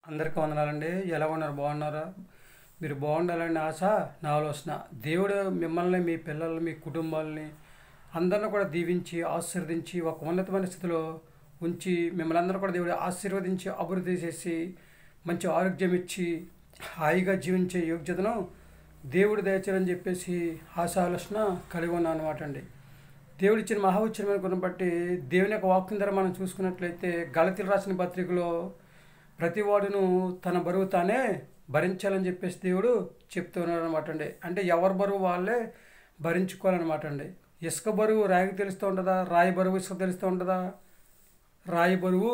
అందరికీ వందనాలండి. ఎలా ఉన్నారు? బాగున్నారా? మీరు బాగుండాలని ఆశ నా ఆలోచన. దేవుడు మిమ్మల్ని, మీ పిల్లల్ని, మీ కుటుంబాలని అందరిని కూడా దీవించి ఆశీర్వదించి ఒక ఉన్నతమైన స్థితిలో ఉంచి మిమ్మల్ని అందరూ కూడా దేవుడు ఆశీర్వదించి అభివృద్ధి చేసి మంచి ఆరోగ్యం ఇచ్చి హాయిగా జీవించే యోగ్యతను దేవుడు దయచేయాలని చెప్పేసి ఆశ ఆలోచన కలిగి ఉన్నాను అనమాట అండి. దేవుడిచ్చిన మహా ఉచ్చరమైన గుణం బట్టి దేవుని యొక్క వాక్యం ద్వారా మనం చూసుకున్నట్లయితే గలతీయులకు రాసిన పత్రికలో ప్రతివాడును తన బరువు తానే భరించాలని చెప్పేసి దేవుడు చెప్తూ ఉన్నాడు అనమాట అండి. అంటే ఎవరి బరువు వాళ్ళే భరించుకోవాలన్నమాట అండి. ఇసుక బరువు రాయికి తెలుస్తూ ఉంటుందా? రాయి బరువు ఇసుక తెలుస్తూ ఉంటుందా? రాయి బరువు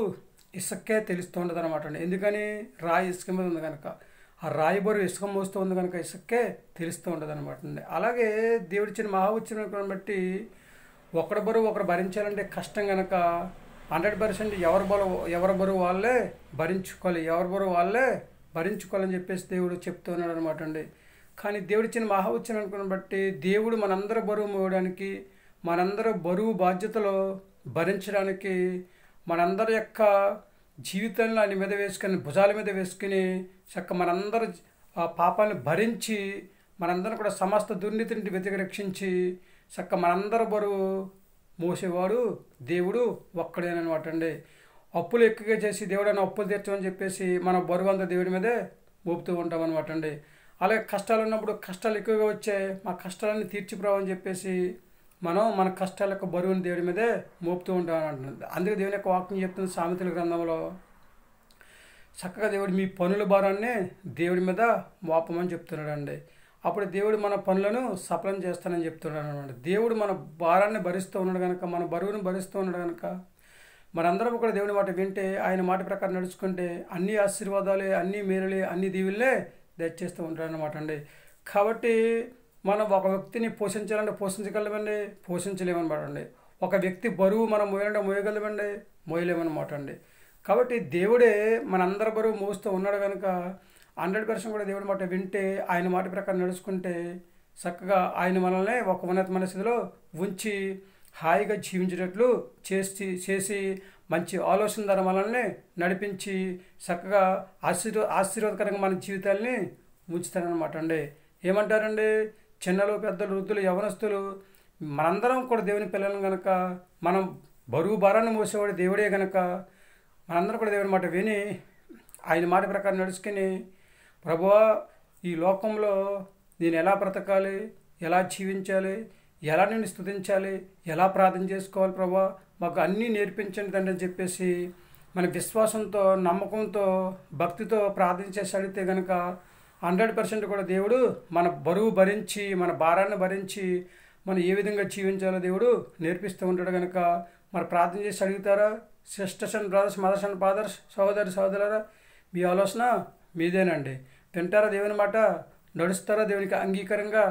ఇసుకే తెలుస్తూ ఉంటుంది అనమాట అండి. ఎందుకని? రాయి ఇసుక మీద ఉంది కనుక. ఆ రాయి బరువు ఇసుక మోస్తూ ఉంది కనుక ఇసుకే తెలుస్తూ ఉంటుంది అనమాట అండి. అలాగే దేవుడిచ్చిన మహా ఉచ్చరణ బట్టి ఒకరి బరువు ఒకరు భరించాలంటే కష్టం కనుక 100% ఎవరి బరువు వాళ్ళే భరించుకోవాలి, ఎవరి బరువు వాళ్ళే భరించుకోవాలని చెప్పేసి దేవుడు చెప్తున్నాడు అనమాట అండి. కానీ దేవుడిచ్చిన మహా ఉచ్చరణ బట్టి దేవుడు మనందరి బరువు మోయడానికి, మనందరి బరువు బాధ్యతలు భరించడానికి, మనందరి యొక్క జీవితాలను ఆయన మీద వేసుకొని భుజాల మీద వేసుకుని మనందరి ఆ పాపాలను భరించి మనందరం కూడా సమస్త దుర్నీతిని వెతికి రక్షించి మనందరి బరువు మోసేవాడు దేవుడు ఒక్కడేనమాట అండి. అప్పులు ఎక్కువగా చేసి దేవుడైనా అప్పులు తీర్చమని చెప్పేసి మన బరువు అంతా దేవుడి మీదే మోపుతూ ఉంటాం అనమాట అండి. అలాగే కష్టాలు ఉన్నప్పుడు కష్టాలు ఎక్కువగా వచ్చాయి, మా కష్టాలన్నీ తీర్చిపోవని చెప్పేసి మనం మన కష్టాల యొక్క బరువుని దేవుడి మీదే మోపుతూ ఉంటాం అంటుంది. అందుకే దేవుని యొక్క వాక్యం చెప్తుంది సామెతల గ్రంథంలో, చక్కగా దేవుడు మీ పనుల భారాన్ని దేవుడి మీద మోపమని చెప్తున్నాడు అండి. అప్పుడు దేవుడు మన పనులను సఫలం చేస్తానని చెప్తున్నాడు అనమాట. దేవుడు మన భారాన్ని భరిస్తూ ఉన్నాడు కనుక, మన బరువును భరిస్తూ ఉన్నాడు కనుక మనందరం కూడా దేవుడి మాట వింటే, ఆయన మాట ప్రకారం నడుచుకుంటే అన్ని ఆశీర్వాదాలే, అన్ని మేలులే, అన్ని దీవులే దయచేస్తూ ఉంటాడు అనమాట అండి. కాబట్టి మనం ఒక వ్యక్తిని పోషించాలంటే పోషించగలమండి, పోషించలేమన్నమాట అండి. ఒక వ్యక్తి బరువు మనం మోయాలంటే మోయగలమండి, మోయలేమన్నమాట అండి. కాబట్టి దేవుడే మనందరి బరువు మోస్తూ ఉన్నాడు కనుక 100% కూడా దేవుడి మాట వింటే, ఆయన మాట ప్రకారం నడుచుకుంటే చక్కగా ఆయన మనల్ని ఒక ఉన్నతమైన స్థితిలో ఉంచి హాయిగా జీవించేటట్లు చేసి మంచి ఆలోచన ద్వారా మనల్ని నడిపించి చక్కగా ఆశీర్వాదకరంగా మన జీవితాల్ని ఉంచుతారనమాట అండి. ఏమంటారండి? చిన్నలు, పెద్దలు, వృద్ధులు, యవనస్తులు మనందరం కూడా దేవుని పిల్లలను కనుక, మనం బరువు భారాన్ని మోసేవాడు దేవుడే కనుక మనందరం కూడా దేవుని మాట విని ఆయన మాట ప్రకారం నడుచుకుని, ప్రభువా ఈ లోకంలో నేను ఎలా బ్రతకాలి, ఎలా జీవించాలి, ఎలా నేను స్తుతించాలి, ఎలా ప్రార్థన చేసుకోవాలి ప్రభువా, మాకు అన్నీ నేర్పించండి తండ్రి అని చెప్పేసి మన విశ్వాసంతో, నమ్మకంతో, భక్తితో ప్రార్థన చేసి అడిగితే కనుక 100% కూడా దేవుడు మన బరువు భరించి, మన భారాన్ని భరించి మనం ఏ విధంగా జీవించాలో దేవుడు నేర్పిస్తూ ఉంటాడు కనుక మరి ప్రార్థన చేసి అడుగుతారా? Sisters and brothers, mothers and fathers, సహోదరులారా, మీ ఆలోచన మీదేనండి. వింటారా దేవుని మాట? నడుస్తారా దేవునికి అంగీకారంగా?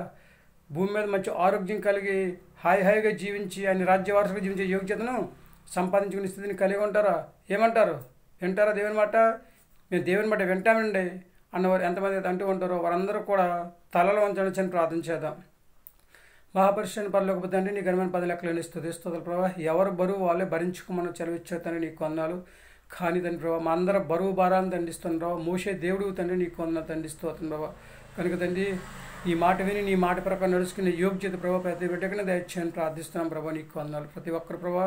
భూమి మీద మంచి ఆరోగ్యం కలిగి హాయిగా జీవించి ఆయన రాజ్యవారసుగా జీవించే యోగ్యతను సంపాదించుకునే స్థితిని కలిగి ఉంటారా? ఏమంటారు? వింటారా దేవుని మాట? మేము దేవుని మాట వింటామండి అన్నవారు ఎంతమంది అంటూ ఉంటారో వారందరూ కూడా తలలో వంచని ప్రార్థన చేద్దాం. మహాపరిషుని పరలోకపు తండ్రి, నీ ఘనమైన 10 లెక్కలు స్తుతులు ప్రభావ. ఎవరు బరువు వాళ్ళే భరించుకోమని చెలవిచ్చేతండి, నీకు వందనాలు. కానీ తండ్రి ప్రభావ మా అందరూ బరువు భారాన్ని దండిస్తున్న ప్రభావ, మోసే దేవుడు తండ్రి నీకు వందనాలు దండిస్తుంది ప్రభావ. కనుక తండ్రి ఈ మాట విని నీ మాట ప్రకారం నడుచుకునే యోగ్యత ప్రభావ ప్రతి బిడ్డకనే దయచేయని ప్రార్థిస్తున్నాం ప్రభావ, నీకు వందనాలు. ప్రతి ఒక్కరు ప్రభావ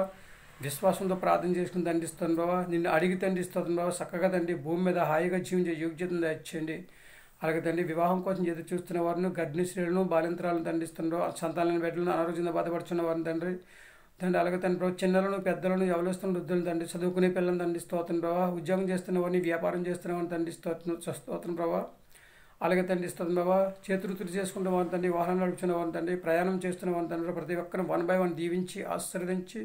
విశ్వాసంతో ప్రార్థన చేసుకుని దండిస్తాను ప్రభావ, నిన్ను అడిగి దండిస్తుంది ప్రభావ. చక్కగా తండ్రి భూమి మీద హాయిగా జీవించే యోగ్యతను దయచేయండి. అలాగే తండ్రి వివాహం కోసం ఎదురు చూస్తున్న వారిని, గర్భిణీ స్త్రీలను, బాలింతరాలను దండిస్తున్నారు, సంతానం బిడ్డలను, అనారోగ్యంతో బాధపడుతున్న వారిని తండ్రి అలాగే తండ్రి ప్రభావ చిన్నలను, పెద్దలను, ఎవరిస్తున్న వృద్ధులను తండ్రి, చదువుకునే పిల్లలను దండిస్తోతున్న ప్రభావ, ఉద్యోగం చేస్తున్న వారిని, వ్యాపారం చేస్తున్న వారిని దండిస్తోతున్న ప్రభావ. అలాగే తండ్రి ప్రభావ చేతులు చేసుకుంటున్న వారిని తండ్రి, వాహనం నడుపుతున్న వారిని తండ్రి, ప్రయాణం చేస్తున్న వారిని తండ్రి, ప్రతి ఒక్కరిని 1 by 1 దీవించి ఆశీర్వదించి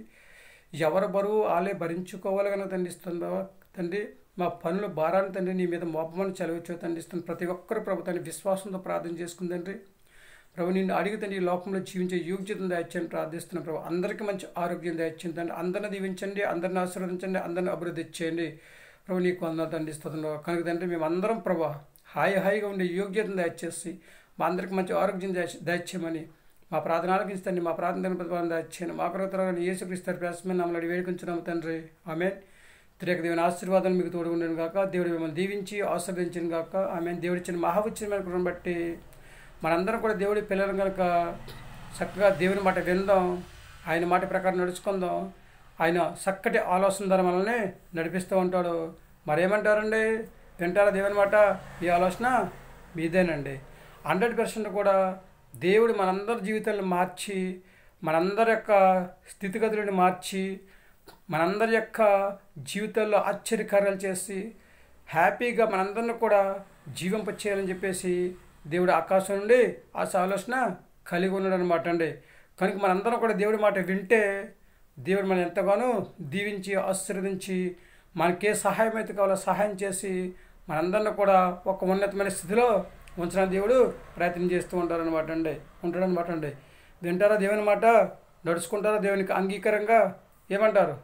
ఎవరి బరువు వాళ్ళే భరించుకోవాలి కనుక దండిస్తుంది ప్రభావ. తండ్రి మా పనుల భారాన్ని తండ్రి నీ మీద మోపమని చెలవిచ్చో తండ్రిస్తుంది. ప్రతి ఒక్కరు ప్రభు తండ్రి విశ్వాసంతో ప్రార్థన చేసుకుందండి ప్రభు, నిన్ను అడిగి తండ్రి ఈ లోకంలో జీవించే యోగ్యతను దయచేయని ప్రార్థిస్తున్నాం ప్రభు. అందరికీ మంచి ఆరోగ్యం దయచేయండి తండ్రి, అందరిని దీవించండి, అందరిని ఆశీర్వదించండి, అందరిని అభివృద్ధి చేయండి ప్రభు. నీకు వందనాలు దండిస్తుంది కనుక తండ్రి మేమందరం ప్రభు హాయిగా ఉండే యోగ్యతను దయచేసి మా అందరికి మంచి ఆరోగ్యం దయచేయమని మా ప్రార్థన ఆలకించండి. మా ప్రార్థన ప్రతిపాదన దయచేయండి. మా కొరకు యేసుక్రీస్తు ప్రయాసమైన నమ్మల్ని వేడుకుంటున్నాము తండ్రి. ఆమేన్. త్రియేక దేవుని ఆశీర్వాదాలు మీకు తోడు ఉండను గాక. దేవుడు మిమ్మల్ని దీవించి ఆశీర్వదించను గాక. ఆమె దేవుడి ఇచ్చిన మహాఉచ్చితమైన కృపను బట్టి మనందరం కూడా దేవుడి పిల్లలు కనుక చక్కగా దేవుని మాట విందాం, ఆయన మాట ప్రకారం నడుచుకుందాం. ఆయన చక్కటి ఆలోచన ద్వారా మనల్ని నడిపిస్తూ ఉంటాడు. మరేమంటారండి? వింటారా దేవుని మాట? ఈ ఆలోచన మీదేనండి. 100% కూడా దేవుడు మనందరి జీవితాలను మార్చి, మనందరి యొక్క స్థితిగతులను మార్చి, మనందరి యొక్క జీవితాల్లో ఆశ్చర్యకార్యాలు చేసి హ్యాపీగా మనందరిని కూడా జీవింపచేయాలని చెప్పేసి దేవుడు ఆకాశం నుండి ఆలోచన కలిగి ఉన్నాడు అనమాట అండి. కనుక మనందరం కూడా దేవుడి మాట వింటే దేవుడు మనం ఎంతగానో దీవించి ఆశీర్వదించి మనకే సహాయం అయితే కావాలో సహాయం చేసి మనందరిని కూడా ఒక ఉన్నతమైన స్థితిలో ఉంచడానికి దేవుడు ప్రయత్నం చేస్తూ ఉంటాడనమాట అండి. వింటారా దేవుని మాట? నడుచుకుంటారా దేవునికి అంగీకారంగా? ఏమంటారు?